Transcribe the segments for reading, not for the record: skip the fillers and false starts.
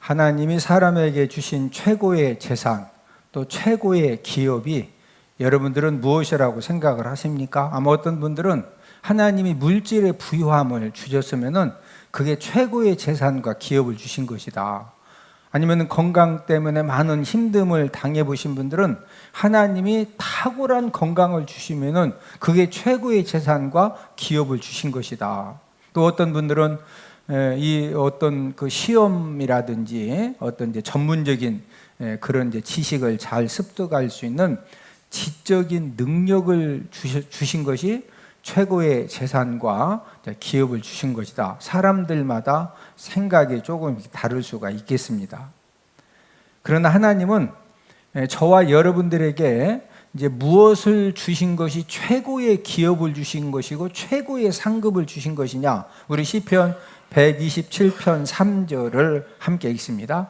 하나님이 사람에게 주신 최고의 재산, 또 최고의 기업이 여러분들은 무엇이라고 생각을 하십니까? 아마 어떤 분들은 하나님이 물질의 부유함을 주셨으면은 그게 최고의 재산과 기업을 주신 것이다. 아니면 건강 때문에 많은 힘듦을 당해보신 분들은 하나님이 탁월한 건강을 주시면은 그게 최고의 재산과 기업을 주신 것이다. 또 어떤 분들은 이 어떤 그 시험이라든지 어떤 이제 전문적인 그런 이제 지식을 잘 습득할 수 있는 지적인 능력을 주신 것이 최고의 재산과 기업을 주신 것이다. 사람들마다 생각이 조금 다를 수가 있겠습니다. 그러나 하나님은 저와 여러분들에게 이제 무엇을 주신 것이 최고의 기업을 주신 것이고 최고의 상급을 주신 것이냐? 우리 시편 127편 3절을 함께 읽습니다.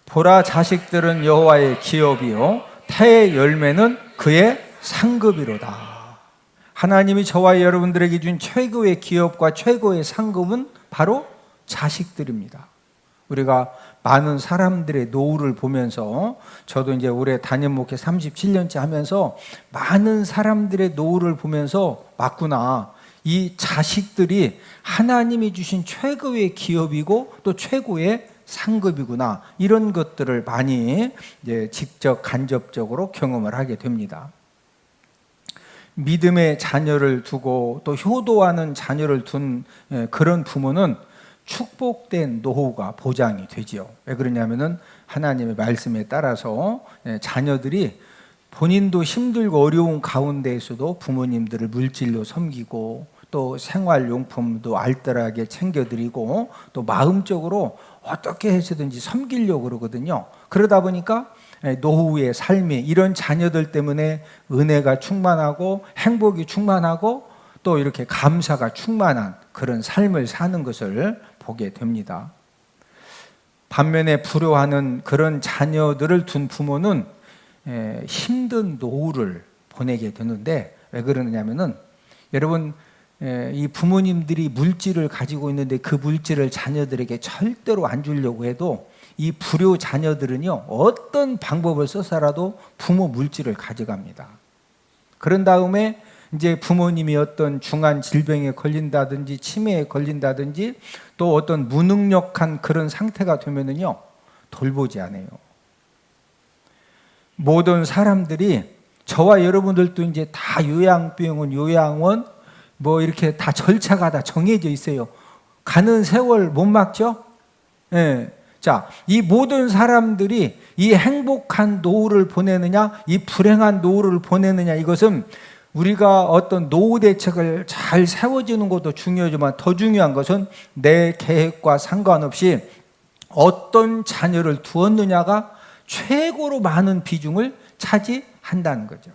보라, 자식들은 여호와의 기업이요 태의 열매는 그의 상급이로다. 하나님이 저와 여러분들에게 준 최고의 기업과 최고의 상급은 바로 자식들입니다. 우리가 많은 사람들의 노후를 보면서, 저도 이제 올해 단임 목회 37년째 하면서 많은 사람들의 노후를 보면서 맞구나, 이 자식들이 하나님이 주신 최고의 기업이고 또 최고의 상급이구나, 이런 것들을 많이 이제 직접 간접적으로 경험을 하게 됩니다. 믿음의 자녀를 두고 또 효도하는 자녀를 둔 그런 부모는 축복된 노후가 보장이 되지요. 왜 그러냐면은 하나님의 말씀에 따라서 자녀들이 본인도 힘들고 어려운 가운데에서도 부모님들을 물질로 섬기고 또 생활용품도 알뜰하게 챙겨드리고 또 마음적으로 어떻게 해서든지 섬기려고 그러거든요. 그러다 보니까 노후의 삶이 이런 자녀들 때문에 은혜가 충만하고 행복이 충만하고 또 이렇게 감사가 충만한 그런 삶을 사는 것을 보게 됩니다. 반면에 불효하는 그런 자녀들을 둔 부모는 힘든 노후를 보내게 되는데, 왜 그러느냐면은 여러분, 이 부모님들이 물질을 가지고 있는데 그 물질을 자녀들에게 절대로 안 주려고 해도 이 불효 자녀들은요, 어떤 방법을 써서라도 부모 물질을 가져갑니다. 그런 다음에 이제 부모님이 어떤 중한 질병에 걸린다든지 치매에 걸린다든지 또 어떤 무능력한 그런 상태가 되면은요, 돌보지 않아요. 모든 사람들이, 저와 여러분들도 이제 다 요양병원, 요양원 뭐 이렇게 다 절차가 다 정해져 있어요. 가는 세월 못 막죠? 예. 자, 이 모든 사람들이 이 행복한 노후를 보내느냐, 이 불행한 노후를 보내느냐, 이것은 우리가 어떤 노후 대책을 잘 세워지는 것도 중요하지만 더 중요한 것은 내 계획과 상관없이 어떤 자녀를 두었느냐가 최고로 많은 비중을 차지한다는 거죠.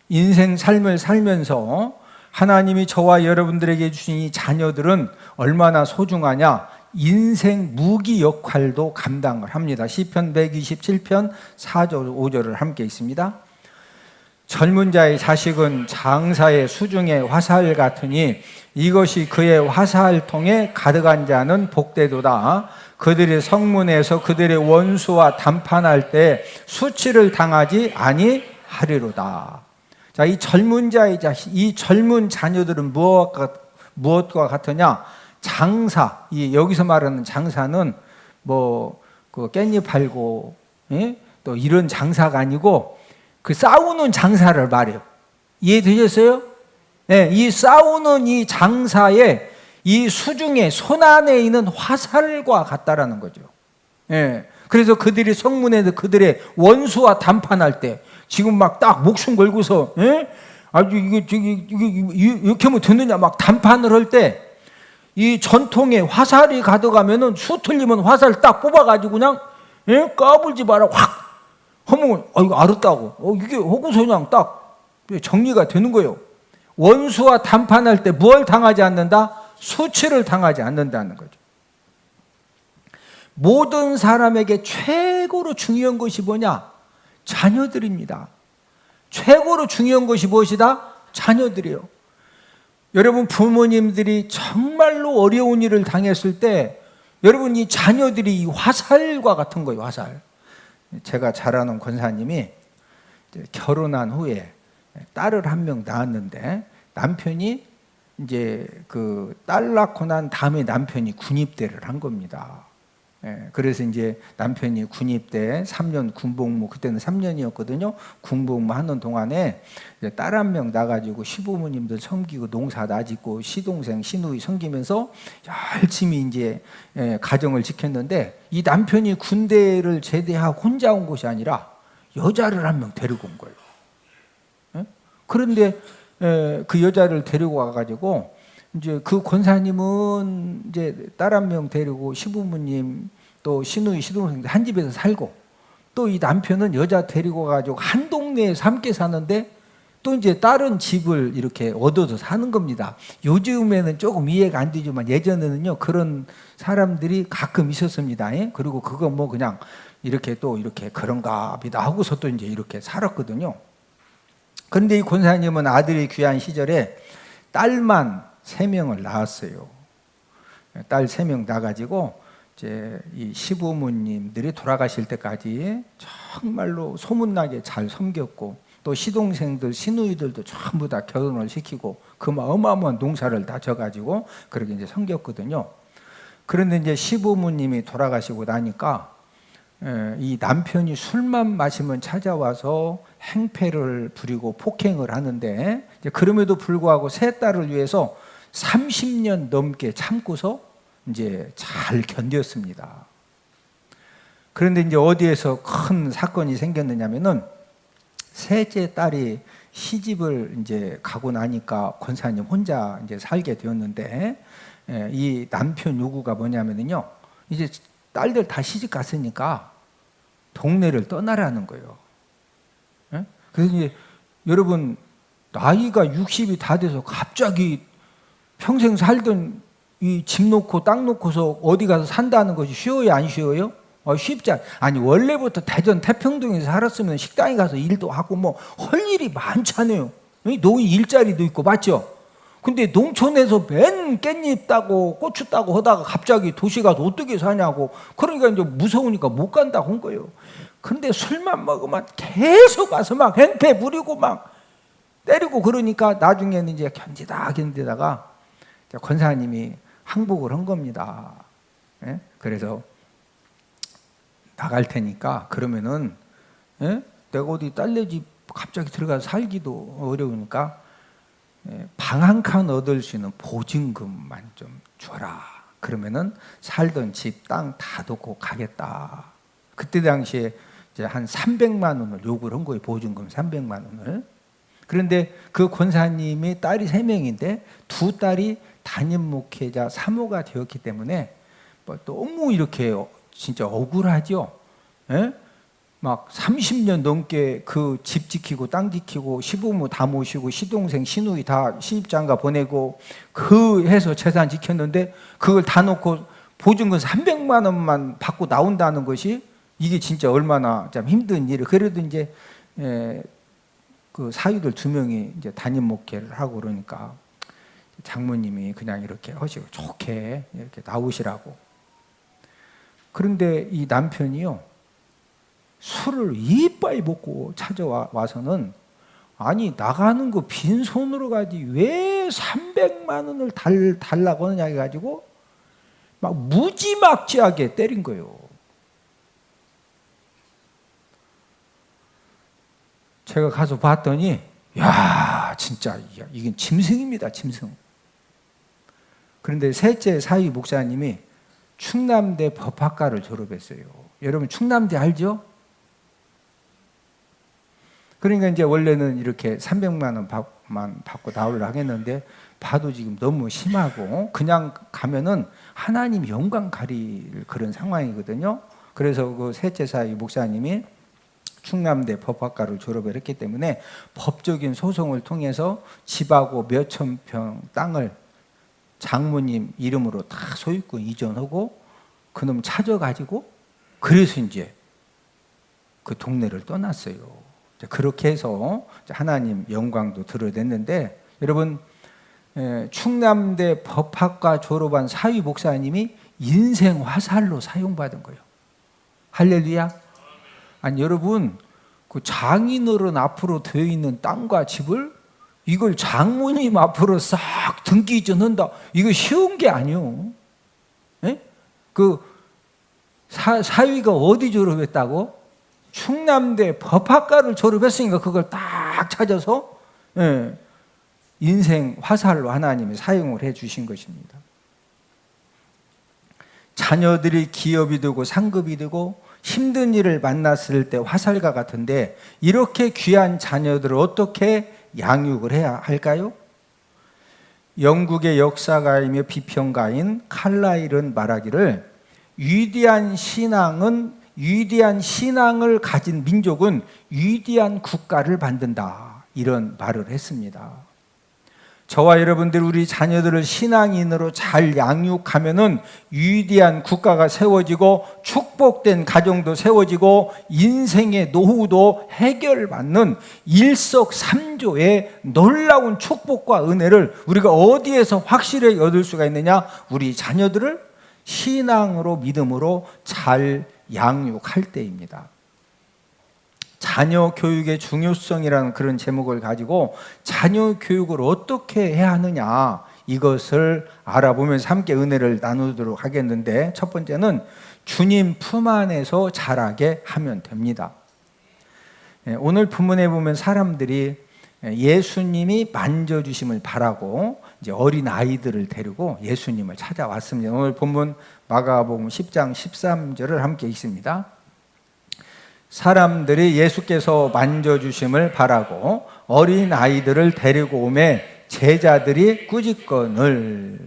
인생 삶을 살면서 하나님이 저와 여러분들에게 주신 이 자녀들은 얼마나 소중하냐, 인생 무기 역할도 감당을 합니다. 시편 127편 4절 5절을 함께 읽습니다. 젊은 자의 자식은 장사의 수중의 화살 같으니 이것이 그의 화살통에 가득한 자는 복되도다. 그들의 성문에서 그들의 원수와 담판할 때 수치를 당하지 아니하리로다. 자, 이 젊은 자의 자식, 이 젊은 자녀들은 무엇과 같으냐? 장사, 여기서 말하는 장사는 뭐 그 깻잎 팔고 또 이런 장사가 아니고 그 싸우는 장사를 말해요. 이해되셨어요? 네, 이 싸우는 이 장사에 이 수중에 손 안에 있는 화살과 같다라는 거죠. 네, 그래서 그들이 성문에서 그들의 원수와 담판할 때 지금 막 딱 목숨 걸고서 아주 이게 이렇게 하면 되느냐 막 담판을 할 때 이 전통에 화살이 가득하면은 수 틀리면 화살 딱 뽑아가지고 그냥 까불지 마라 확 하면 이거 알았다고 이게 하고서 그냥 딱 정리가 되는 거예요. 원수와 담판할 때 뭘 당하지 않는다? 수치를 당하지 않는다는 거죠. 모든 사람에게 최고로 중요한 것이 뭐냐? 자녀들입니다. 최고로 중요한 것이 무엇이다? 자녀들이에요. 여러분 부모님들이 정말로 어려운 일을 당했을 때 여러분 이 자녀들이 화살과 같은 거예요. 화살. 제가 잘 아는 권사님이 결혼한 후에 딸을 한 명 낳았는데 남편이 이제 그 딸 낳고 난 다음에 남편이 군입대를 한 겁니다. 그래서 이제 남편이 군입대 3년 군복무, 그때는 3년이었거든요. 군복무 하는 동안에 딸 한 명 낳아가지고 시부모님들 섬기고 농사 나짓고 시동생 시누이 섬기면서 열심히 이제 가정을 지켰는데, 이 남편이 군대를 제대하고 혼자 온 것이 아니라 여자를 한 명 데리고 온 거예요. 그런데 그 여자를 데리고 와가지고 이제 그 권사님은 이제 딸 한 명 데리고 시부모님 또 시누이 시동생 한 집에서 살고, 또 이 남편은 여자 데리고 가지고 한 동네에서 함께 사는데 또 이제 다른 집을 이렇게 얻어서 사는 겁니다. 요즘에는 조금 이해가 안 되지만 예전에는요 그런 사람들이 가끔 있었습니다. 그리고 그거 뭐 그냥 이렇게 또 이렇게 그런가 보다 하고서 또 이제 이렇게 살았거든요. 그런데 이 권사님은 아들이 귀한 시절에 딸만 3명을 낳았어요. 딸 3명 낳아가지고 이제 이 시부모님들이 돌아가실 때까지 정말로 소문나게 잘 섬겼고, 또 시동생들 시누이들도 전부 다 결혼을 시키고 그 어마어마한 농사를 다 져가지고 그렇게 이제 섬겼거든요. 그런데 이제 시부모님이 돌아가시고 나니까 이 남편이 술만 마시면 찾아와서 행패를 부리고 폭행을 하는데, 이제 그럼에도 불구하고 세 딸을 위해서 30년 넘게 참고서 이제 잘 견뎠습니다. 그런데 이제 어디에서 큰 사건이 생겼느냐면은, 셋째 딸이 시집을 이제 가고 나니까 권사님 혼자 이제 살게 되었는데, 이 남편 요구가 뭐냐면요, 이제 딸들 다 시집 갔으니까 동네를 떠나라는 거예요. 그래서 이제 여러분 나이가 60이 다 돼서 갑자기 평생 살던 이 집 놓고 땅 놓고서 어디 가서 산다는 것이 쉬워요, 안 쉬워요? 쉽지 않아요. 아니 원래부터 대전 태평동에서 살았으면 식당에 가서 일도 하고 뭐 할 일이 많잖아요. 노인 일자리도 있고, 맞죠? 근데 농촌에서 맨 깻잎 따고 고추 따고 하다가 갑자기 도시 가서 어떻게 사냐고, 그러니까 이제 무서우니까 못 간다고 한 거예요. 근데 술만 먹으면 계속 와서 막 행패 부리고 막 때리고, 그러니까 나중에는 이제 견디다가 권사님이 항복을 한 겁니다. 그래서 나갈 테니까 그러면은 내가 어디 딸네 집 갑자기 들어가서 살기도 어려우니까 방 한 칸 얻을 수 있는 보증금만 좀 줘라. 그러면은 살던 집 땅 다 놓고 가겠다. 그때 당시에 이제 한 300만 원을 요구를 한 거예요. 보증금 300만 원을. 그런데 그 권사님이 딸이 3명인데 두 딸이 담임 목회자 사모가 되었기 때문에 뭐 너무 이렇게 진짜 억울하죠. 막 30년 넘게 그 집 지키고 땅 지키고 시부모 다 모시고 시동생 시누이 다 시집장가 보내고 그 해서 재산 지켰는데 그걸 다 놓고 보증금 300만 원만 받고 나온다는 것이 이게 진짜 얼마나 참 힘든 일이에요. 그래도 이제 그 사위들 2명이 이제 담임 목회를 하고 그러니까 장모님이 그냥 이렇게 하시고 좋게 이렇게 나오시라고. 그런데 이 남편이요, 술을 이빨 먹고 찾아와서는 아니 나가는 거 빈손으로 가지 왜 300만 원을 달라고 하느냐 해가지고 막 무지막지하게 때린 거예요. 제가 가서 봤더니 야 진짜 이건 짐승입니다, 짐승. 그런데 셋째 사위 목사님이 충남대 법학과를 졸업했어요. 여러분 충남대 알죠? 그러니까 이제 원래는 이렇게 300만 원만 받고 나오려고 하겠는데 봐도 지금 너무 심하고 그냥 가면은 하나님 영광 가릴 그런 상황이거든요. 그래서 그 셋째 사위 목사님이 충남대 법학과를 졸업을 했기 때문에 법적인 소송을 통해서 집하고 몇천 평 땅을 장모님 이름으로 다 소유권 이전하고 그놈 찾아가지고 그래서 이제 그 동네를 떠났어요. 그렇게 해서 하나님 영광도 드러냈는데, 여러분 충남대 법학과 졸업한 사위 목사님이 인생 화살로 사용받은 거예요. 할렐루야. 아니 여러분, 그 장인어른 앞으로 되어 있는 땅과 집을 이걸 장모님 앞으로 싹 등기 전한다. 이거 쉬운 게 아니요. 그 사위가 어디 졸업했다고? 충남대 법학과를 졸업했으니까 그걸 딱 찾아서 인생 화살로 하나님이 사용을 해 주신 것입니다. 자녀들이 기업이 되고 상급이 되고 힘든 일을 만났을 때 화살과 같은데, 이렇게 귀한 자녀들을 어떻게 양육을 해야 할까요? 영국의 역사가이며 비평가인 칼라일은 말하기를, 위대한 신앙을 가진 민족은 위대한 국가를 만든다, 이런 말을 했습니다. 저와 여러분들, 우리 자녀들을 신앙인으로 잘 양육하면은 위대한 국가가 세워지고 축복된 가정도 세워지고 인생의 노후도 해결받는 일석삼조의 놀라운 축복과 은혜를 우리가 어디에서 확실히 얻을 수가 있느냐? 우리 자녀들을 신앙으로, 믿음으로 잘 양육할 때입니다. 자녀 교육의 중요성이라는 그런 제목을 가지고 자녀 교육을 어떻게 해야 하느냐, 이것을 알아보면서 함께 은혜를 나누도록 하겠는데, 첫 번째는 주님 품 안에서 자라게 하면 됩니다. 오늘 본문에 보면 사람들이 예수님이 만져주심을 바라고 이제 어린 아이들을 데리고 예수님을 찾아왔습니다. 오늘 본문 마가복음 10장 13절을 함께 읽습니다. 사람들이 예수께서 만져주심을 바라고 어린 아이들을 데리고 오매 제자들이 꾸짖거늘.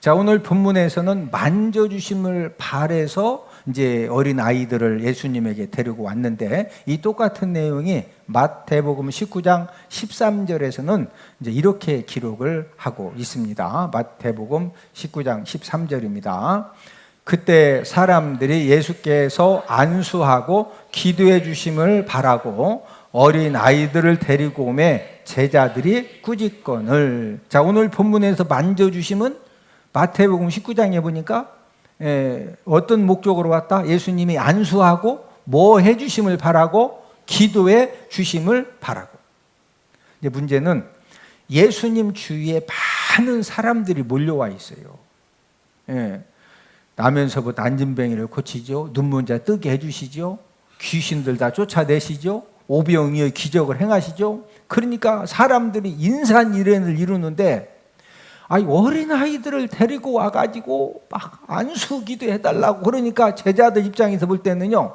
자, 오늘 본문에서는 만져주심을 바래서 이제 어린 아이들을 예수님에게 데리고 왔는데, 이 똑같은 내용이 마태복음 19장 13절에서는 이제 이렇게 기록을 하고 있습니다. 마태복음 19장 13절입니다. 그때 사람들이 예수께서 안수하고 기도해 주심을 바라고 어린 아이들을 데리고 오매 제자들이 꾸짖거늘. 자, 오늘 본문에서 만져주심은 마태복음 19장에 보니까 어떤 목적으로 왔다? 예수님이 안수하고 뭐 해주심을 바라고? 기도해 주심을 바라고. 근데 문제는 예수님 주위에 많은 사람들이 몰려와 있어요. 나면서부터 안진뱅이를 고치죠. 눈먼 자 뜨게 해주시죠. 귀신들 다 쫓아내시죠. 오병이어의 기적을 행하시죠. 그러니까 사람들이 인산일해를 이루는데, 어린아이들을 데리고 와가지고 막 안수기도 해달라고 그러니까 제자들 입장에서 볼 때는요,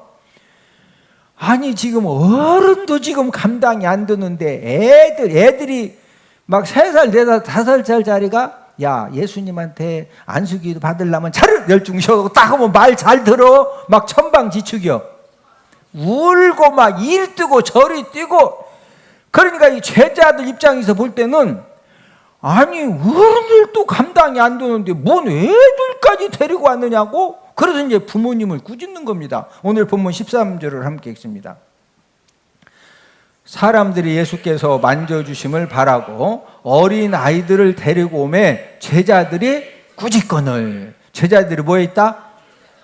지금 어른도 지금 감당이 안 되는데 애들이 막 3살, 4살, 5살짜리가 야, 예수님한테 안수기도 받으려면 차를 열중셔 딱 하면 말 잘 들어, 막 천방지축이요, 울고 막 일 뜨고 저리 뛰고. 그러니까 이 제자들 입장에서 볼 때는 어른들도 감당이 안 되는데 뭔 애들까지 데리고 왔느냐고. 그래서 이제 부모님을 꾸짖는 겁니다. 오늘 본문 13절을 함께 읽습니다. 사람들이 예수께서 만져주심을 바라고 어린 아이들을 데리고 오매 제자들이 꾸짖거늘. 제자들이 뭐에 있다?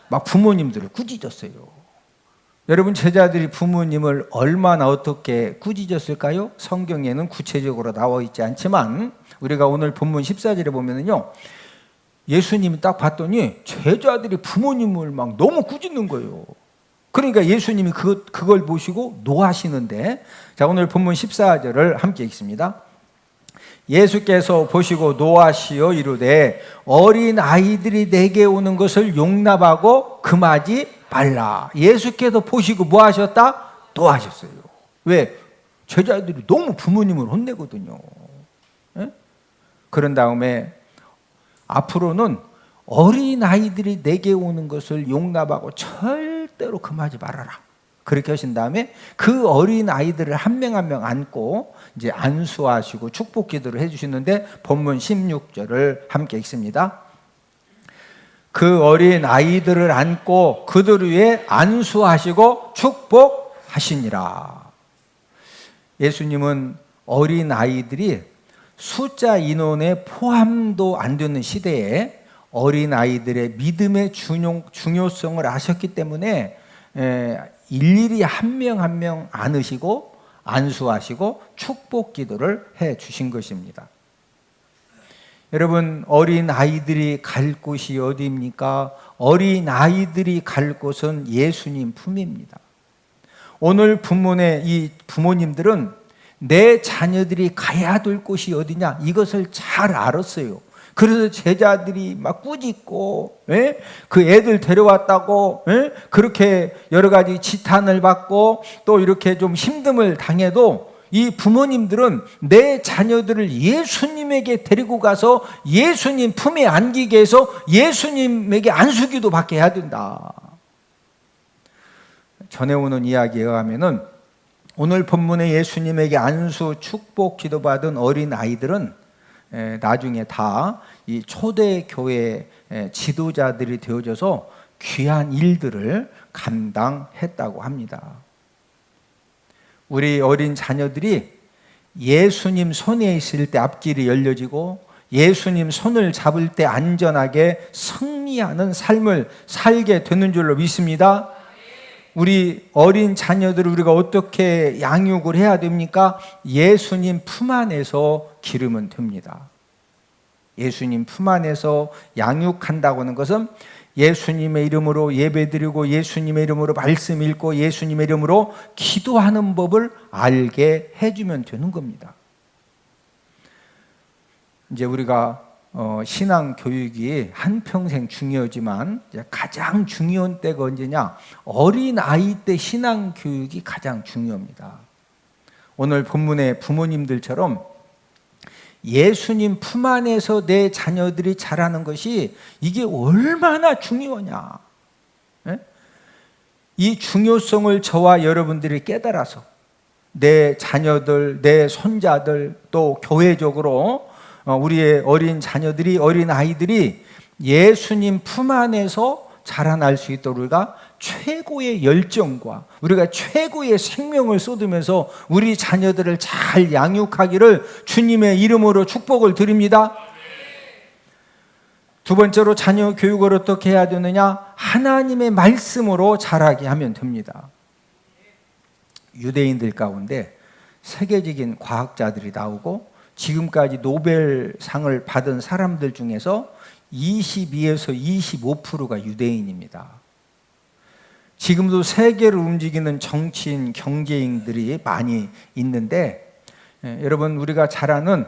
막 부모님들을 꾸짖었어요. 여러분, 제자들이 부모님을 얼마나 어떻게 꾸짖었을까요? 성경에는 구체적으로 나와 있지 않지만 우리가 오늘 본문 14절에 보면은요, 예수님이 딱 봤더니 제자들이 부모님을 막 너무 꾸짖는 거예요. 그러니까 예수님이 그걸 보시고 노하시는데, 자, 오늘 본문 14절을 함께 읽습니다. 예수께서 보시고 노하시어 이르되 어린 아이들이 내게 오는 것을 용납하고 금하지 말라. 예수께서 보시고 뭐 하셨다? 노하셨어요. 왜? 제자들이 너무 부모님을 혼내거든요. 그런 다음에 앞으로는 어린 아이들이 내게 오는 것을 용납하고 절대로 금하지 말아라. 그렇게 하신 다음에 그 어린 아이들을 한 명 한 명 안고 이제 안수하시고 축복 기도를 해주시는데, 본문 16절을 함께 읽습니다. 그 어린 아이들을 안고 그들 위에 안수하시고 축복하시니라. 예수님은 어린 아이들이 숫자 인원에 포함도 안 되는 시대에 어린 아이들의 믿음의 중요성을 아셨기 때문에 일일이 한 명 한 명 안으시고 안수하시고 축복 기도를 해 주신 것입니다. 여러분, 어린 아이들이 갈 곳이 어디입니까? 어린 아이들이 갈 곳은 예수님 품입니다. 오늘 본문의 이 부모님들은 내 자녀들이 가야 될 곳이 어디냐, 이것을 잘 알았어요. 그래서 제자들이 막 꾸짖고, 그 애들 데려왔다고, 그렇게 여러 가지 지탄을 받고 또 이렇게 좀 힘듦을 당해도 이 부모님들은 내 자녀들을 예수님에게 데리고 가서 예수님 품에 안기게 해서 예수님에게 안수기도 받게 해야 된다. 전해오는 이야기에 의하면은 오늘 본문에 예수님에게 안수 축복 기도받은 어린 아이들은 나중에 다 이 초대교회 지도자들이 되어져서 귀한 일들을 감당했다고 합니다. 우리 어린 자녀들이 예수님 손에 있을 때 앞길이 열려지고 예수님 손을 잡을 때 안전하게 승리하는 삶을 살게 되는 줄로 믿습니다. 우리 어린 자녀들을 우리가 어떻게 양육을 해야 됩니까? 예수님 품 안에서 기르면 됩니다. 예수님 품 안에서 양육한다고 하는 것은 예수님의 이름으로 예배드리고 예수님의 이름으로 말씀 읽고 예수님의 이름으로 기도하는 법을 알게 해주면 되는 겁니다. 이제 우리가 신앙 교육이 한평생 중요하지만 가장 중요한 때가 언제냐? 어린 아이 때 신앙 교육이 가장 중요합니다. 오늘 본문의 부모님들처럼 예수님 품 안에서 내 자녀들이 자라는 것이 이게 얼마나 중요하냐? 이 중요성을 저와 여러분들이 깨달아서 내 자녀들, 내 손자들, 또 교회적으로 우리의 어린 자녀들이, 어린 아이들이 예수님 품 안에서 자라날 수 있도록 우리가 최고의 열정과 우리가 최고의 생명을 쏟으면서 우리 자녀들을 잘 양육하기를 주님의 이름으로 축복을 드립니다. 두 번째로 자녀 교육을 어떻게 해야 되느냐? 하나님의 말씀으로 자라게 하면 됩니다. 유대인들 가운데 세계적인 과학자들이 나오고 지금까지 노벨상을 받은 사람들 중에서 22에서 25%가 유대인입니다. 지금도 세계를 움직이는 정치인, 경제인들이 많이 있는데 여러분, 우리가 잘 아는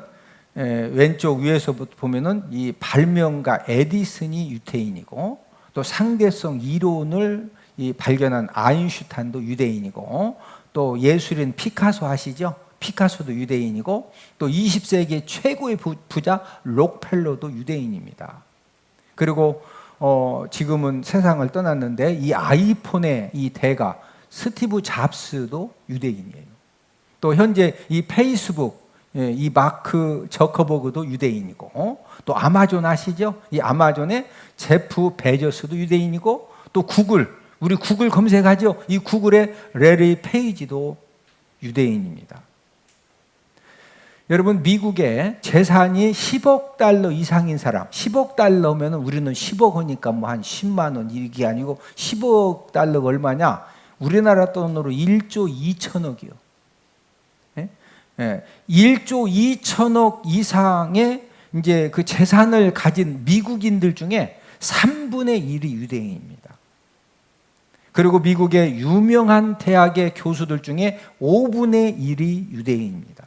왼쪽 위에서부터 보면은 이 발명가 에디슨이 유대인이고 또 상대성 이론을 발견한 아인슈타인도 유대인이고 또 예술인 피카소 아시죠? 피카소도 유대인이고 또 20세기 최고의 부자 록펠러도 유대인입니다. 그리고 지금은 세상을 떠났는데 이 아이폰의 이 대가 스티브 잡스도 유대인이에요. 또 현재 이 페이스북 이 마크 저커버그도 유대인이고 또 아마존 아시죠? 이 아마존의 제프 베조스도 유대인이고 또 구글, 우리 구글 검색하죠? 이 구글의 레리 페이지도 유대인입니다. 여러분, 미국의 재산이 10억 달러 이상인 사람, 10억 달러면 우리는 10억 원이니까 뭐 한 10만 원 이게 아니고 10억 달러가 얼마냐? 우리나라 돈으로 1조 2천억이요. 1조 2천억 이상의 이제 그 재산을 가진 미국인들 중에 3분의 1이 유대인입니다. 그리고 미국의 유명한 대학의 교수들 중에 5분의 1이 유대인입니다.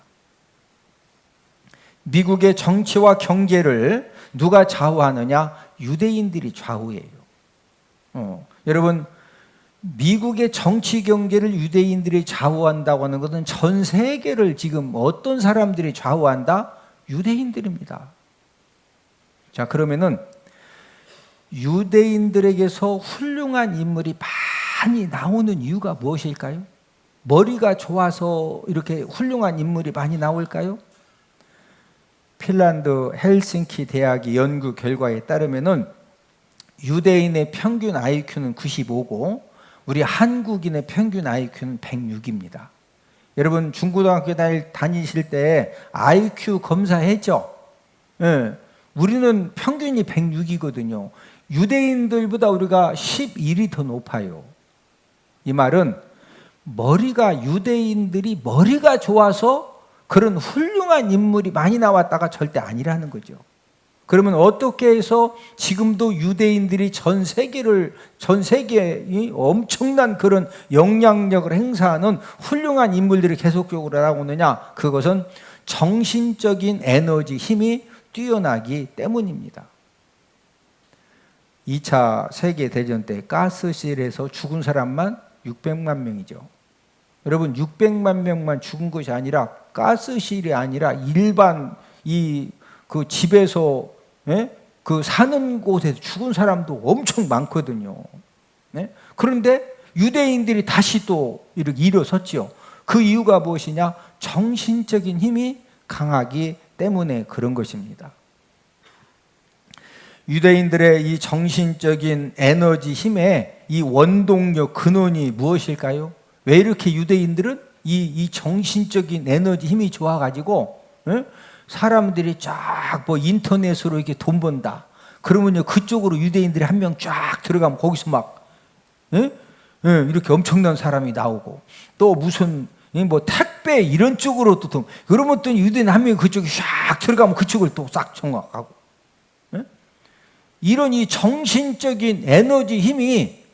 미국의 정치와 경제를 누가 좌우하느냐? 유대인들이 좌우해요. 여러분, 미국의 정치 경제를 유대인들이 좌우한다고 하는 것은 전 세계를 지금 어떤 사람들이 좌우한다? 유대인들입니다. 자, 그러면은 유대인들에게서 훌륭한 인물이 많이 나오는 이유가 무엇일까요? 머리가 좋아서 이렇게 훌륭한 인물이 많이 나올까요? 핀란드 헬싱키 대학의 연구 결과에 따르면은 유대인의 평균 IQ는 95고 우리 한국인의 평균 IQ는 106입니다. 여러분 중고등학교 다니실 때 IQ 검사했죠? 예. 우리는 평균이 106이거든요. 유대인들보다 우리가 11이 더 높아요. 이 말은 유대인들이 머리가 좋아서 그런 훌륭한 인물이 많이 나왔다가 절대 아니라는 거죠. 그러면 어떻게 해서 지금도 유대인들이 전 세계에 엄청난 그런 영향력을 행사하는 훌륭한 인물들이 계속적으로 나오느냐? 그것은 정신적인 에너지, 힘이 뛰어나기 때문입니다. 2차 세계대전 때 가스실에서 죽은 사람만 600만 명이죠. 여러분 600만 명만 죽은 것이 아니라 가스실이 아니라 일반 그 집에서 그 사는 곳에서 죽은 사람도 엄청 많거든요. 그런데 유대인들이 다시 또 이렇게 일어섰죠. 그 이유가 무엇이냐? 정신적인 힘이 강하기 때문에 그런 것입니다. 유대인들의 이 정신적인 에너지 힘의 이 원동력 근원이 무엇일까요? 왜 이렇게 유대인들은 이 정신적인 에너지 힘이 좋아가지고 사람들이 쫙 뭐 인터넷으로 이렇게 돈 번다. 그러면요 그쪽으로 유대인들이 한 명 쫙 들어가면 거기서 막 이렇게 엄청난 사람이 나오고 또 무슨 뭐 택배 이런 쪽으로 또 그러면 또 유대인 한 명이 그쪽에 쫙 들어가면 그쪽을 또 싹 정확하고 이런 이 정신적인 에너지 힘이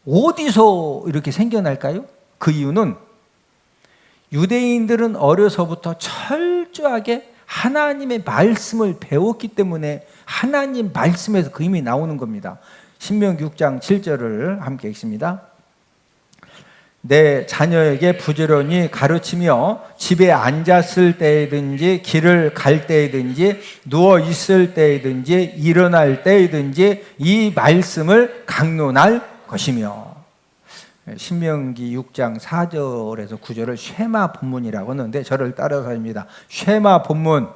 어디서 이렇게 생겨날까요? 그 이유는 유대인들은 어려서부터 철저하게 하나님의 말씀을 배웠기 때문에 하나님 말씀에서 그 힘이 나오는 겁니다. 신명기 6장 7절을 함께 읽습니다. 내 자녀에게 부지런히 가르치며 집에 앉았을 때이든지 길을 갈 때이든지 누워 있을 때이든지 일어날 때이든지 이 말씀을 강론할 것이며. 신명기 6장 4절에서 9절을 쉐마 본문이라고 하는데 저를 따라서 합니다. 쉐마 본문.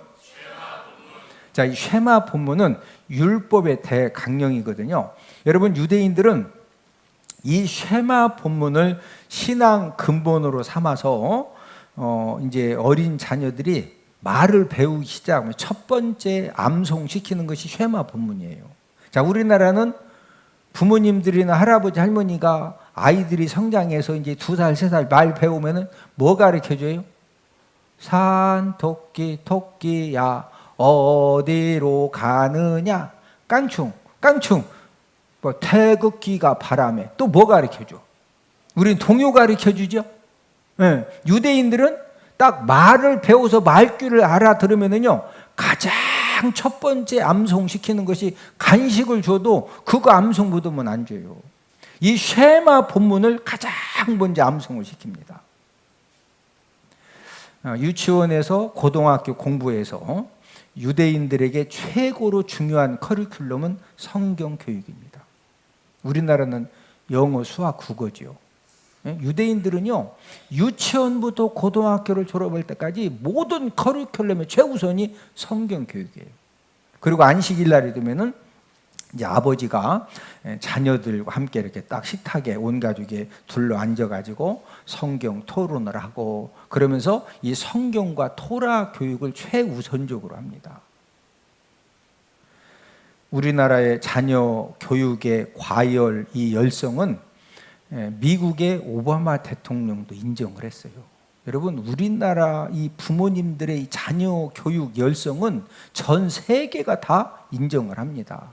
자, 이 쉐마 본문은 율법의 대강령이거든요. 여러분 유대인들은 이 쉐마 본문을 신앙 근본으로 삼아서 이제 어린 자녀들이 말을 배우기 시작하면 첫 번째 암송시키는 것이 쉐마 본문이에요. 자, 우리나라는 부모님들이나 할아버지 할머니가 아이들이 성장해서 이제 2살, 3살 말 배우면은 뭐 가르쳐줘요? 산 토끼 토끼야 어디로 가느냐? 깡충 뭐 태극기가 바람에 또 뭐 가르쳐줘? 우린 동요 가르쳐주죠. 네. 유대인들은 딱 말을 배워서 말귀를 알아들으면은요 가장 첫 번째 암송시키는 것이 간식을 줘도 그거 암송 묻으면 안 줘요. 이 쉐마 본문을 가장 먼저 암송을 시킵니다. 유치원에서 고등학교 공부에서 유대인들에게 최고로 중요한 커리큘럼은 성경 교육입니다. 우리나라는 영어, 수학, 국어죠. 유대인들은요 유치원부터 고등학교를 졸업할 때까지 모든 커리큘럼의 최우선이 성경 교육이에요. 그리고 안식일 날이 되면은 이제 아버지가 자녀들과 함께 이렇게 딱 식탁에 온 가족이 둘러 앉아가지고 성경 토론을 하고 그러면서 이 성경과 토라 교육을 최우선적으로 합니다. 우리나라의 자녀 교육의 과열, 이 열성은 미국의 오바마 대통령도 인정을 했어요. 여러분 우리나라 이 부모님들의 이 자녀 교육 열성은 전 세계가 다 인정을 합니다.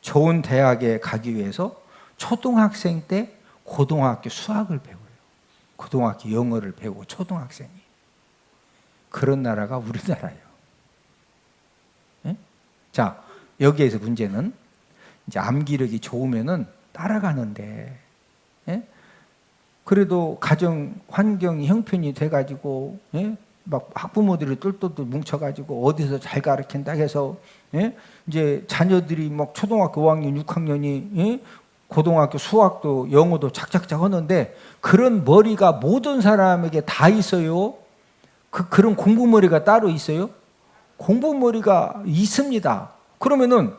좋은 대학에 가기 위해서 초등학생 때 고등학교 수학을 배워요. 고등학교 영어를 배우고 초등학생이. 그런 나라가 우리나라예요. 네? 자, 여기에서 문제는 이제 암기력이 좋으면은 따라가는데, 네? 그래도 가정 환경이 형편이 돼가지고, 네? 막 학부모들이 똘똘똘 뭉쳐가지고 어디서 잘 가르친다 해서 이제 자녀들이 막 초등학교 5학년, 6학년이 고등학교 수학도 영어도 착착착 하는데 그런 머리가 모든 사람에게 다 있어요? 그런 공부머리가 따로 있어요? 공부머리가 있습니다. 그러면은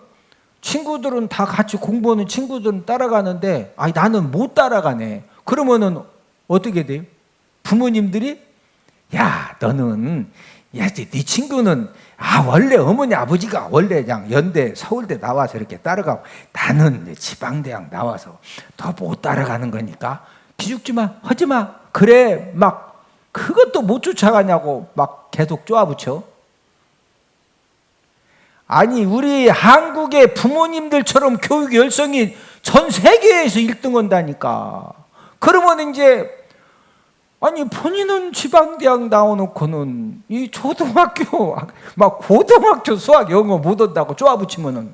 친구들은 다 같이 공부하는 친구들은 따라가는데 나는 못 따라가네. 그러면은 어떻게 돼요? 부모님들이 야 너는 네 친구는 원래 어머니 아버지가 원래 그냥 연대 서울대 나와서 이렇게 따라가고 나는 지방대학 나와서 더 못 따라가는 거니까 기죽지 마 하지 마 그래 막 그것도 못 쫓아가냐고 막 계속 쪼아붙여. 아니 우리 한국의 부모님들처럼 교육 열성이 전 세계에서 1등 한다니까. 그러면 이제 아니 본인은 지방대학 나와놓고는 이 초등학교 막 고등학교 수학 영어 못 한다고 쪼아붙이면은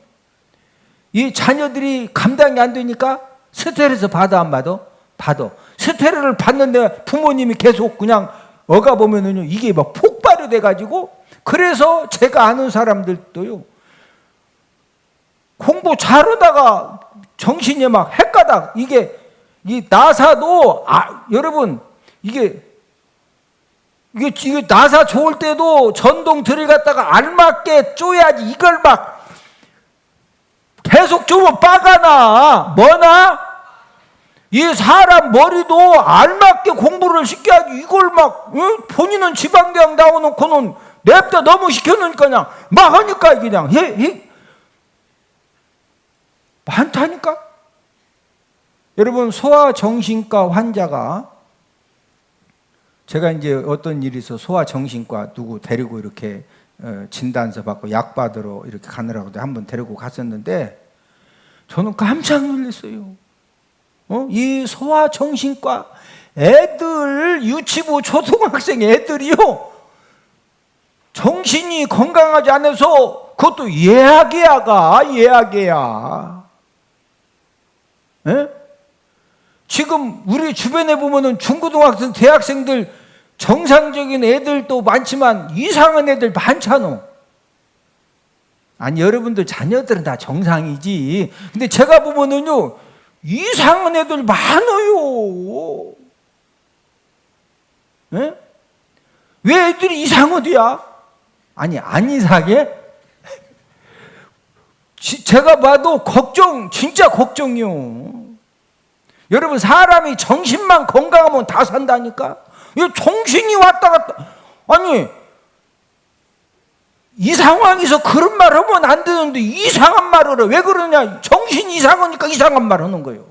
이 자녀들이 감당이 안 되니까 스트레스 받아 안 받아? 받아. 스트레스를 받는데 부모님이 계속 그냥 어가보면은요 이게 막 폭발이 돼가지고 그래서 제가 아는 사람들도요 공부 잘하다가 정신이 막 헷가닥 이게 이 나사도 여러분 이게 나사 좋을 때도 전동 들어갔다가 알맞게 쪼야지 이걸 막 계속 쪼면 빠가나 뭐나 이 사람 머리도 알맞게 공부를 시켜야지 이걸 막 본인은 지방대학 나와놓고는 냅다 너무 시켜놓으니까 그냥 막 하니까 그냥 많다니까. 여러분 소아정신과 환자가 제가 이제 어떤 일이 있어 소아정신과 누구 데리고 이렇게 진단서 받고 약 받으러 이렇게 가느라고 한번 데리고 갔었는데 저는 깜짝 놀랐어요. 이 소아정신과 애들 유치부 초등학생 애들이요 정신이 건강하지 않아서 그것도 예약이야. 예? 지금 우리 주변에 보면은 중고등학생, 대학생들 정상적인 애들도 많지만 이상한 애들 많잖아. 아니 여러분들 자녀들은 다 정상이지. 근데 제가 보면은요 이상한 애들 많아요. 예? 왜 애들이 이상하디야? 아니 안 이상해? 제가 봐도 진짜 걱정이요. 여러분 사람이 정신만 건강하면 다 산다니까. 이 정신이 왔다 갔다. 아니 이 상황에서 그런 말 하면 안 되는데 이상한 말을 해. 왜 그러냐? 정신이 이상하니까 이상한 말 하는 거예요.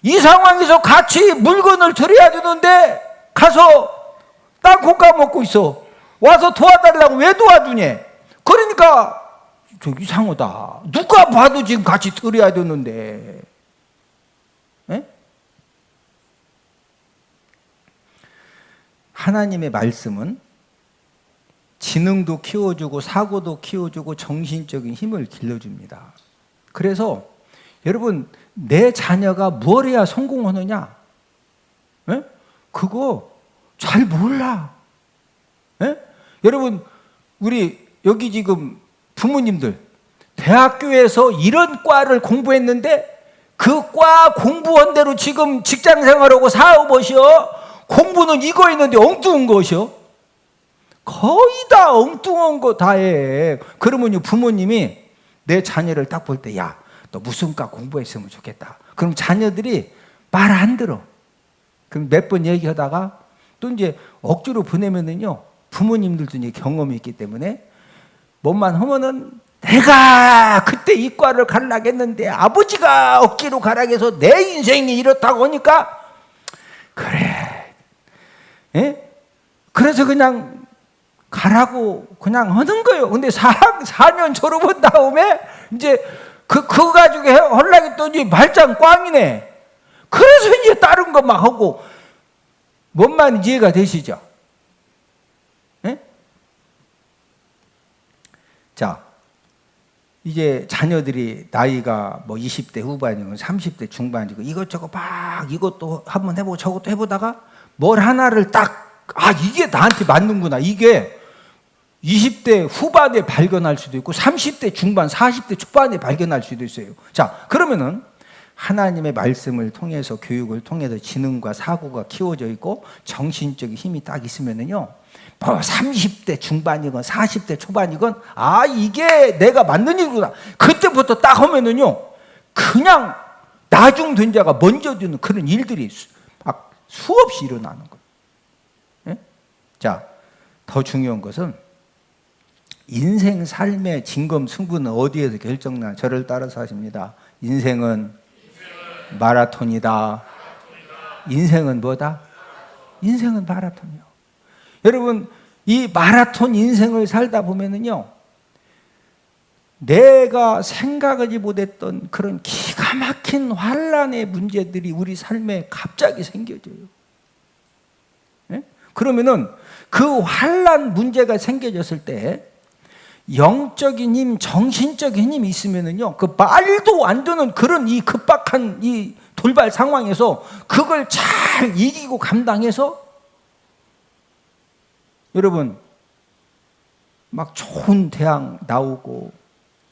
이 상황에서 같이 물건을 드려야 되는데 가서 땅콩 까먹고 있어. 와서 도와달라고 왜 도와주냐? 그러니까 저 이상하다. 누가 봐도 지금 같이 드려야 되는데. 에? 하나님의 말씀은 지능도 키워주고 사고도 키워주고 정신적인 힘을 길러줍니다. 그래서 여러분 내 자녀가 뭘 해야 성공하느냐? 에? 그거 잘 몰라. 에? 여러분 우리 여기 지금 부모님들 대학교에서 이런 과를 공부했는데 그 과 공부한 대로 지금 직장 생활하고 사업하시오. 공부는 이거 있는데 엉뚱한 것이요. 거의 다 엉뚱한 거 다 해. 그러면 부모님이 내 자녀를 딱 볼 때 야, 너 무슨 과 공부했으면 좋겠다. 그럼 자녀들이 말 안 들어. 그럼 몇 번 얘기하다가 또 이제 억지로 보내면은요 부모님들도 이제 경험이 있기 때문에 뭐만 하면은 내가 그때 이 과를 가려고 했는데 아버지가 억지로 가라고 해서 내 인생이 이렇다고 하니까 그래. 예? 그래서 그냥 가라고 그냥 하는 거예요. 근데 4년 졸업한 다음에 이제 그거 가지고 하려고 했더니 말짱 꽝이네. 그래서 이제 다른 거 막 하고 뭔만 이해가 되시죠? 예? 자, 이제 자녀들이 나이가 뭐 20대 후반이고 30대 중반이고 이것저것 막 이것도 한번 해보고 저것도 해보다가 뭘 하나를 딱 이게 나한테 맞는구나. 이게 20대 후반에 발견할 수도 있고 30대 중반, 40대 초반에 발견할 수도 있어요. 자, 그러면은 하나님의 말씀을 통해서 교육을 통해서 지능과 사고가 키워져 있고 정신적인 힘이 딱 있으면은요. 뭐 30대 중반이건 40대 초반이건 이게 내가 맞는 일이구나. 그때부터 딱 하면은요. 그냥 나중된 자가 먼저 되는 그런 일들이 막 수없이 일어나는 거예요. 자, 더 중요한 것은 인생 삶의 진검승부는 어디에서 결정나? 저를 따라서 하십니다. 인생은 마라톤이다. 인생은 뭐다? 인생은 마라톤이요. 여러분, 이 마라톤 인생을 살다 보면은요, 내가 생각하지 못했던 그런 기가 막힌 환란의 문제들이 우리 삶에 갑자기 생겨져요. 네? 그러면은 그 환란 문제가 생겨졌을 때 영적인 힘, 정신적인 힘이 있으면은요, 그 말도 안 되는 그런 이 급박한 이 돌발 상황에서 그걸 잘 이기고 감당해서 여러분 막 좋은 대학 나오고,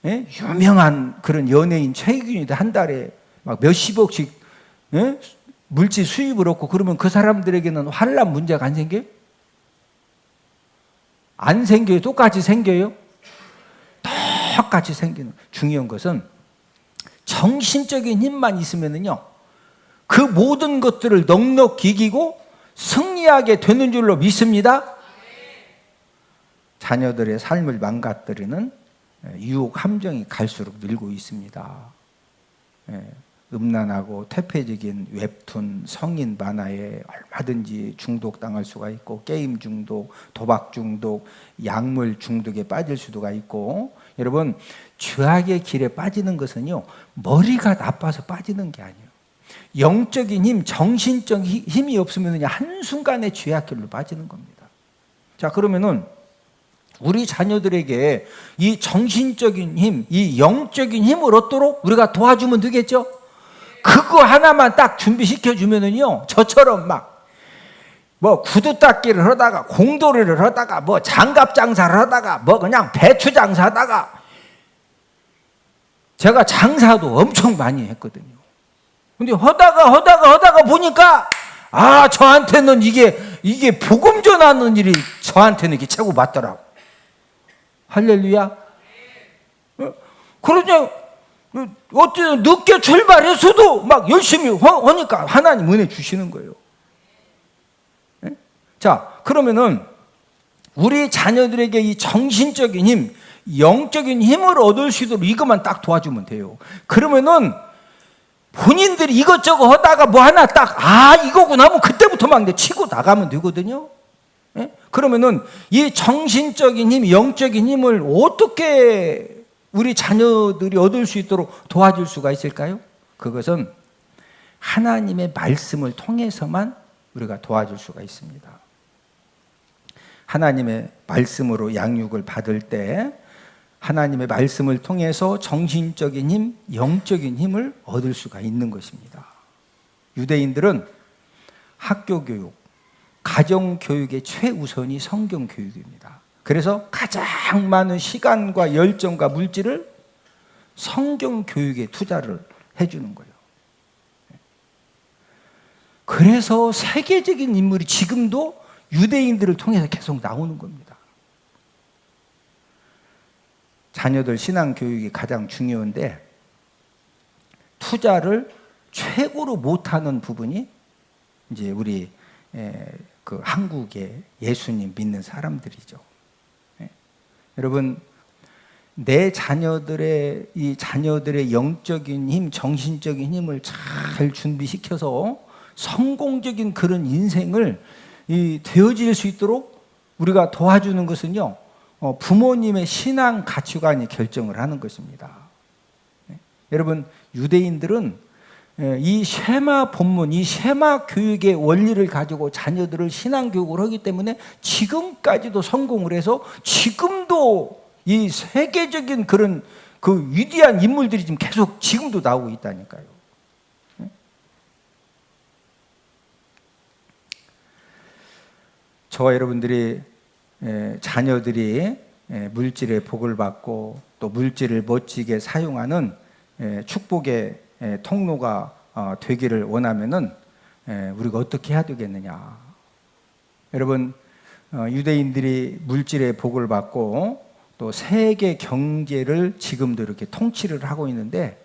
예? 유명한 그런 연예인 최규인이 한 달에 막 몇십억씩, 예? 물질 수입을 얻고, 그러면 그 사람들에게는 환란 문제가 안 생겨요? 안 생겨요? 똑같이 생겨요? 똑같이 생기는. 중요한 것은 정신적인 힘만 있으면은요, 그 모든 것들을 넉넉히 이기고 승리하게 되는 줄로 믿습니다. 자녀들의 삶을 망가뜨리는 유혹 함정이 갈수록 늘고 있습니다. 음란하고 퇴폐적인 웹툰, 성인 만화에 얼마든지 중독당할 수가 있고, 게임 중독, 도박 중독, 약물 중독에 빠질 수가 있고, 여러분, 죄악의 길에 빠지는 것은요, 머리가 나빠서 빠지는 게 아니에요. 영적인 힘, 정신적 힘이 없으면 한순간에 죄악 길로 빠지는 겁니다. 자, 그러면은 우리 자녀들에게 이 정신적인 힘, 이 영적인 힘을 얻도록 우리가 도와주면 되겠죠? 그거 하나만 딱 준비시켜 주면은요, 저처럼 막 뭐 구두 닦기를 하다가, 공돌이를 하다가, 뭐 장갑 장사를 하다가, 뭐 그냥 배추 장사하다가, 제가 장사도 엄청 많이 했거든요. 근데 하다가 보니까, 아, 저한테는 이게 복음 전하는 일이 저한테는 이게 최고 맞더라고. 할렐루야. 그러냐, 어쨌든 늦게 출발해서도 막 열심히 하니까 하나님 은혜 주시는 거예요. 네? 자, 그러면은 우리 자녀들에게 이 정신적인 힘, 영적인 힘을 얻을 수 있도록 이것만 딱 도와주면 돼요. 그러면은 본인들이 이것저것 하다가 뭐 하나 딱, 아, 이거구나 하면 그때부터 막 치고 나가면 되거든요. 네? 그러면은 이 정신적인 힘, 영적인 힘을 어떻게 우리 자녀들이 얻을 수 있도록 도와줄 수가 있을까요? 그것은 하나님의 말씀을 통해서만 우리가 도와줄 수가 있습니다. 하나님의 말씀으로 양육을 받을 때 하나님의 말씀을 통해서 정신적인 힘, 영적인 힘을 얻을 수가 있는 것입니다. 유대인들은 학교 교육, 가정 교육의 최우선이 성경 교육입니다. 그래서 가장 많은 시간과 열정과 물질을 성경 교육에 투자를 해주는 거예요. 그래서 세계적인 인물이 지금도 유대인들을 통해서 계속 나오는 겁니다. 자녀들 신앙 교육이 가장 중요한데, 투자를 최고로 못하는 부분이 이제 우리 그 한국의 예수님 믿는 사람들이죠. 여러분, 내 자녀들의 이 자녀들의 영적인 힘, 정신적인 힘을 잘 준비시켜서 성공적인 그런 인생을 되어질 수 있도록 우리가 도와주는 것은요, 부모님의 신앙 가치관이 결정을 하는 것입니다. 여러분, 유대인들은 이 쉐마 본문, 이 쉐마 교육의 원리를 가지고 자녀들을 신앙 교육을 하기 때문에 지금까지도 성공을 해서 지금도 이 세계적인 그런 그 위대한 인물들이 지금 계속 지금도 나오고 있다니까요. 저와 여러분들이 자녀들이 물질의 복을 받고 또 물질을 멋지게 사용하는 축복의 통로가 되기를 원하면은 우리가 어떻게 해야 되겠느냐? 여러분, 유대인들이 물질의 복을 받고 또 세계 경제를 지금도 이렇게 통치를 하고 있는데,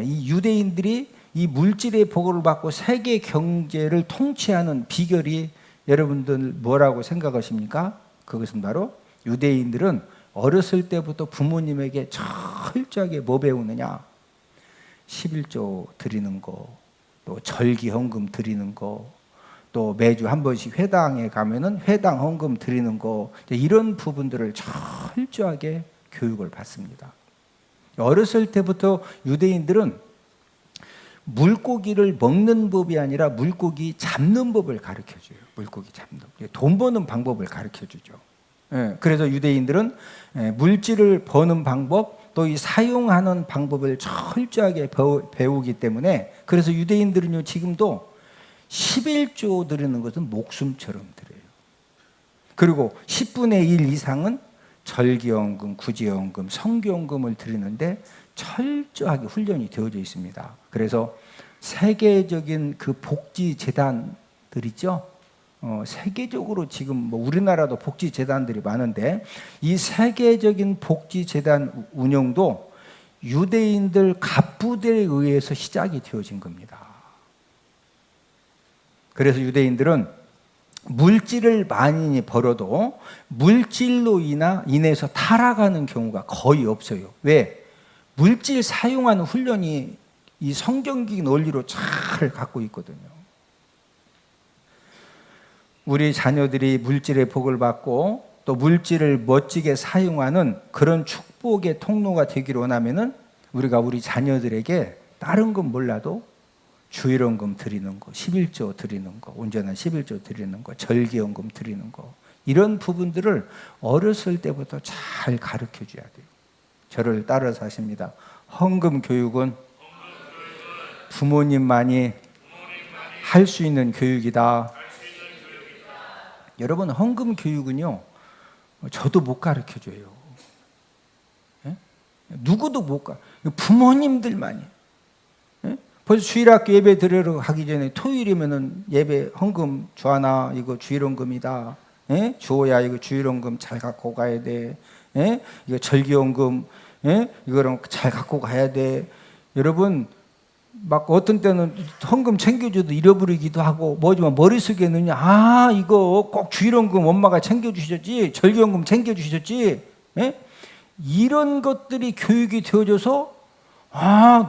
이 유대인들이 이 물질의 복을 받고 세계 경제를 통치하는 비결이 여러분들 뭐라고 생각하십니까? 그것은 바로 유대인들은 어렸을 때부터 부모님에게 철저하게 뭐 배우느냐? 11조 드리는 거, 또 절기 헌금 드리는 거, 또 매주 한 번씩 회당에 가면은 회당 헌금 드리는 거, 이런 부분들을 철저하게 교육을 받습니다. 어렸을 때부터 유대인들은 물고기를 먹는 법이 아니라 물고기 잡는 법을 가르쳐줘요. 물고기 잡는 법. 돈 버는 방법을 가르쳐주죠. 그래서 유대인들은 물질을 버는 방법, 또 이 사용하는 방법을 철저하게 배우기 때문에, 그래서 유대인들은요, 지금도 11조 드리는 것은 목숨처럼 드려요. 그리고 10분의 1 이상은 절기연금, 구제연금, 성교연금을 드리는데 철저하게 훈련이 되어져 있습니다. 그래서 세계적인 그 복지재단들 있죠? 세계적으로 지금 뭐 우리나라도 복지재단들이 많은데, 이 세계적인 복지재단 운영도 유대인들 갑부들에 의해서 시작이 되어진 겁니다. 그래서 유대인들은 물질을 많이 벌어도 물질로 인해서 타락하는 경우가 거의 없어요. 왜? 물질 사용하는 훈련이 이 성경적인 원리로 잘 갖고 있거든요. 우리 자녀들이 물질의 복을 받고 또 물질을 멋지게 사용하는 그런 축복의 통로가 되기를 원하면은, 우리가 우리 자녀들에게 다른 건 몰라도 주일원금 드리는 거, 11조 드리는 거, 온전한 11조 드리는 거, 절기연금 드리는 거, 이런 부분들을 어렸을 때부터 잘 가르쳐 줘야 돼요. 저를 따라서 하십니다. 헌금 교육은 부모님만이 할 수 있는 교육이다. 여러분, 헌금 교육은요, 저도 못 가르쳐 줘요. 누구도 못 부모님들만이. 벌써 주일학교 예배 드리러 가기 전에 토요일이면은 예배 헌금 주하나, 이거 주일헌금이다. 주호야, 이거 주일헌금 잘 갖고 가야 돼. 이거 절기헌금, 이거랑 잘 갖고 가야 돼. 여러분, 막 어떤 때는 헌금 챙겨줘도 잃어버리기도 하고, 뭐지만 머릿속에는 이거 꼭 주일헌금 엄마가 챙겨주셨지, 절기헌금 챙겨주셨지. 이런 것들이 교육이 되어져서,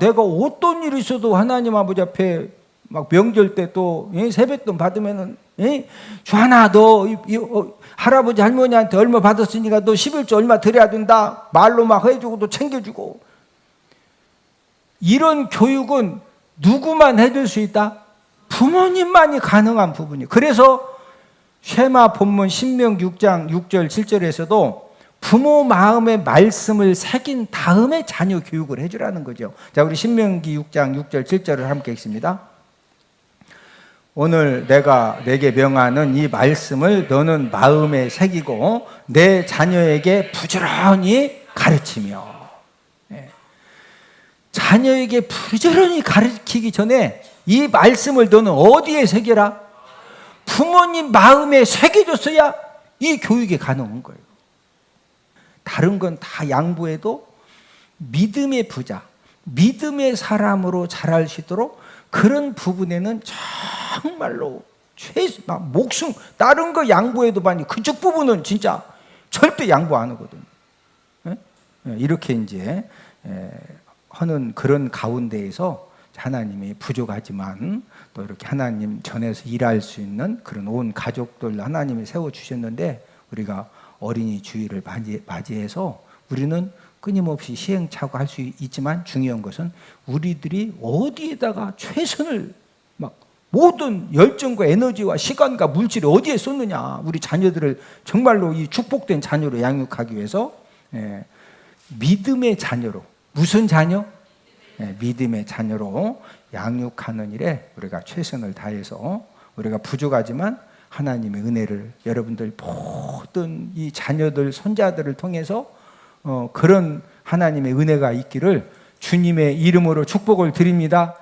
내가 어떤 일이 있어도 하나님 아버지 앞에 막 명절 때 또 세뱃돈 받으면은, 주하나 너 할아버지 할머니한테 얼마 받았으니까 너 11조 얼마 드려야 된다, 말로 막 해주고 또 챙겨주고. 이런 교육은 누구만 해줄 수 있다? 부모님만이 가능한 부분이에요. 그래서 쉐마 본문 신명기 6장 6절 7절에서도 부모 마음의 말씀을 새긴 다음에 자녀 교육을 해주라는 거죠. 자, 우리 신명기 6장 6절 7절을 함께 읽습니다. 오늘 내가 내게 명하는 이 말씀을 너는 마음에 새기고 내 자녀에게 부지런히 가르치며. 자녀에게 부지런히 가르치기 전에 이 말씀을 너는 어디에 새겨라? 부모님 마음에 새겨줬어야 이 교육이 가능한 거예요. 다른 건 다 양보해도 믿음의 부자, 믿음의 사람으로 자랄 수 있도록 그런 부분에는 정말로 목숨, 다른 거 양보해도 많이, 그쪽 부분은 진짜 절대 양보 안 하거든요. 이렇게 이제 하는 그런 가운데에서 하나님이 부족하지만 또 이렇게 하나님 전에서 일할 수 있는 그런 온 가족들 하나님이 세워주셨는데, 우리가 어린이 주일을 맞이해서 우리는 끊임없이 시행착오 할 수 있지만, 중요한 것은 우리들이 어디에다가 최선을 막 모든 열정과 에너지와 시간과 물질을 어디에 쏟느냐. 우리 자녀들을 정말로 이 축복된 자녀로 양육하기 위해서 믿음의 자녀로, 무슨 자녀? 믿음의 자녀로 양육하는 일에 우리가 최선을 다해서, 우리가 부족하지만 하나님의 은혜를 여러분들 모든 이 자녀들, 손자들을 통해서 그런 하나님의 은혜가 있기를 주님의 이름으로 축복을 드립니다.